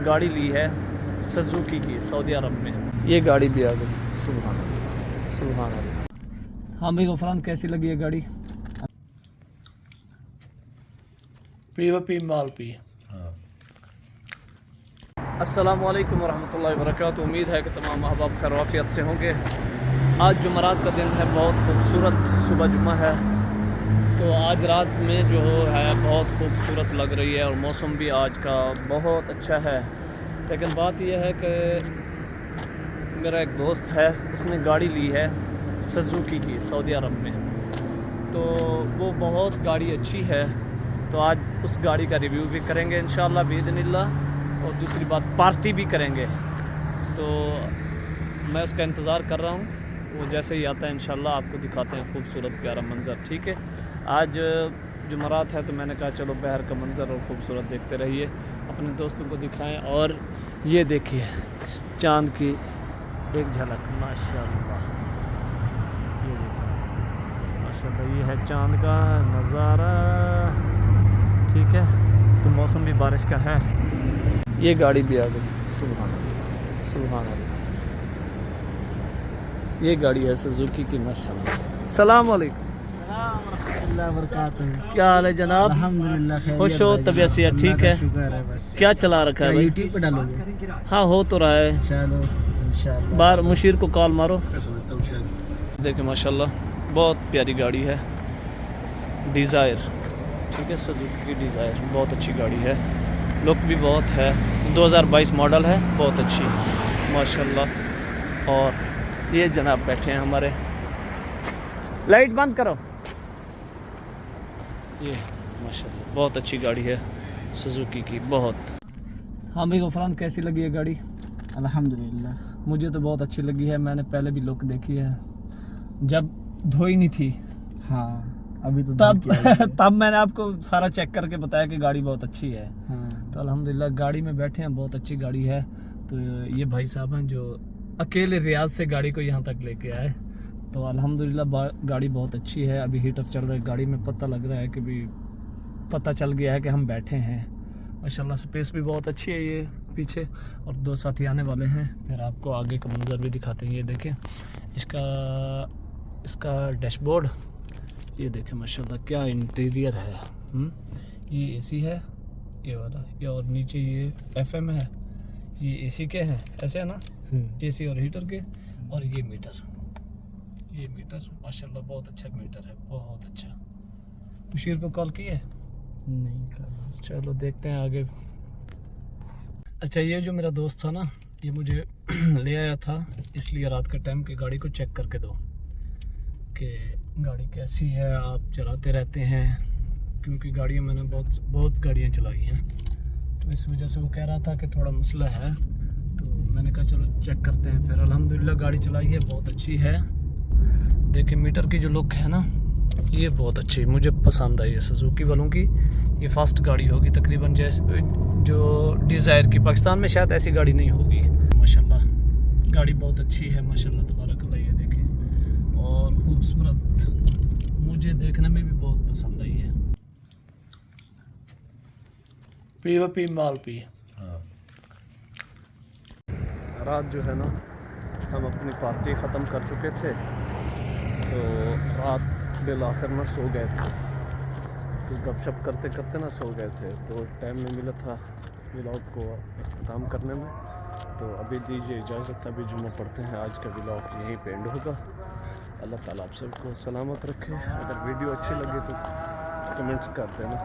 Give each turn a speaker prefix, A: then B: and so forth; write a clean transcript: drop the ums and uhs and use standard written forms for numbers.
A: गाड़ी ली है सुजुकी की सऊदी अरब में। ये गाड़ी भी आ गई। सुभान अल्लाह, सुभान अल्लाह। हाँ भाई गफरान, कैसी लगी ये गाड़ी? पी माल पी। अस्सलाम वालेकुम वरहमतुल्लाहि वबरकातुहू। उम्मीद है कि तमाम अहबाब खैर वाफियत से होंगे। आज जुमरात का दिन है, बहुत खूबसूरत सुबह जुम्मा है। तो आज रात में जो है बहुत खूबसूरत लग रही है और मौसम भी आज का बहुत अच्छा है। लेकिन बात यह है कि मेरा एक दोस्त है, उसने गाड़ी ली है सुजुकी की सऊदी अरब में। तो वो बहुत गाड़ी अच्छी है, तो आज उस गाड़ी का रिव्यू भी करेंगे इंशाअल्लाह बिइज़्निल्लाह, और दूसरी बात पार्टी भी करेंगे। तो मैं उसका इंतज़ार कर रहा हूँ, वो जैसे ही आता है इंशाअल्लाह आपको दिखाते हैं खूबसूरत प्यारा मंज़र। ठीक है, आज जुमरात है तो मैंने कहा चलो बहर का मंज़र और खूबसूरत देखते रहिए, अपने दोस्तों को दिखाएं। और ये देखिए चाँद की एक झलक, माशाअल्लाह। ये देखिए माशाअल्लाह, ये है चाँद का नज़ारा। ठीक है, तो मौसम भी बारिश का है। ये गाड़ी भी आ गई। सुभान अल्लाह, सुभान अल्लाह। ये गाड़ी है सुजुकी की माशाअल्लाह। सलाम वालेकुम। क्या हाल है जनाब?
B: अल्हम्दुलिल्लाह,
A: खुश हो? तबीयत से ठीक है?
B: शुक्र है। बस
A: क्या चला रखा है भाई?
B: यूट्यूब पे डालोगे?
A: हाँ हो तो रहा है।
B: चलो इंशाल्लाह।
A: बाहर मुशीर को कॉल मारो। देखिए माशाल्लाह बहुत प्यारी गाड़ी है, डिज़ायर। ठीक है, सुजुकी की डिज़ायर बहुत अच्छी गाड़ी है, लुक भी बहुत है। 2022 मॉडल है, बहुत अच्छी माशाल्लाह। और ये जनाब बैठे हैं हमारे। लाइट बंद करो। ये माशाल्लाह बहुत अच्छी गाड़ी है सुजुकी की, बहुत। हाँ भाई गफरान, कैसी लगी ये गाड़ी?
B: अल्हम्दुलिल्लाह,
A: मुझे तो बहुत अच्छी लगी है। मैंने पहले भी लुक देखी है, जब धोई नहीं थी
B: हाँ अभी तो
A: तब तब मैंने आपको सारा चेक करके बताया कि गाड़ी बहुत अच्छी है।
B: हाँ।
A: तो अल्हम्दुलिल्लाह गाड़ी में बैठे हैं, बहुत अच्छी गाड़ी है। तो ये भाई साहब हैं जो अकेले रियाद से गाड़ी को यहाँ तक लेके आए। तो अल्हम्दुलिल्लाह गाड़ी बहुत अच्छी है। अभी हीटर चल रहा है गाड़ी में, पता लग रहा है कि भी पता चल गया है कि हम बैठे हैं। माशाल्लाह स्पेस भी बहुत अच्छी है ये पीछे, और दो साथी आने वाले हैं। फिर आपको आगे का मंजर भी दिखाते हैं। ये देखें इसका डैशबोर्ड, ये देखें माशाल्लाह क्या इंटीरियर है। ये एसी है ये वाला, ये और नीचे ये एफएम है, ये एसी के हैं, ऐसे है ना, एसी और हीटर के। और ये मीटर माशाल्लाह बहुत अच्छा मीटर है, बहुत अच्छा। मुशीर को कॉल की है?
B: नहीं कर।
A: चलो देखते हैं आगे। अच्छा, ये जो मेरा दोस्त था ना, ये मुझे ले आया था इसलिए रात के टाइम की गाड़ी को चेक करके दो कि गाड़ी कैसी है। आप चलाते रहते हैं, क्योंकि गाड़ियाँ मैंने बहुत गाड़ियाँ चलाई हैं, तो इस वजह से वो कह रहा था कि थोड़ा मसला है। तो मैंने कहा चलो चेक करते हैं। फिर अल्हम्दुलिल्लाह गाड़ी चलाई है, बहुत अच्छी है। देखिए मीटर की जो लुक है ना, ये बहुत अच्छी मुझे पसंद आई है सुजुकी वालों की। ये फर्स्ट गाड़ी होगी तकरीबन जैसे जो डिज़ायर की, पाकिस्तान में शायद ऐसी गाड़ी नहीं होगी। माशाल्लाह गाड़ी बहुत अच्छी है माशाल्लाह तबारकल्लाह। ये देखें, और ख़ूबसूरत, मुझे देखने में भी बहुत पसंद आई है। पी माल पी। रात जो है ना, हम अपनी पार्टी ख़त्म कर चुके थे, तो रात बिल आखिर में सो गए थे। तो गपशप करते करते ना सो गए थे, तो टाइम नहीं मिला था व्लॉग को अख्ताम करने में। तो अभी दीजिए इजाज़त, अभी जुम्मा पढ़ते हैं। आज का व्लॉग यहीं पे एंड होगा। अल्लाह ताला आप सबको सलामत रखे। अगर वीडियो अच्छी लगे तो कमेंट्स कर देना।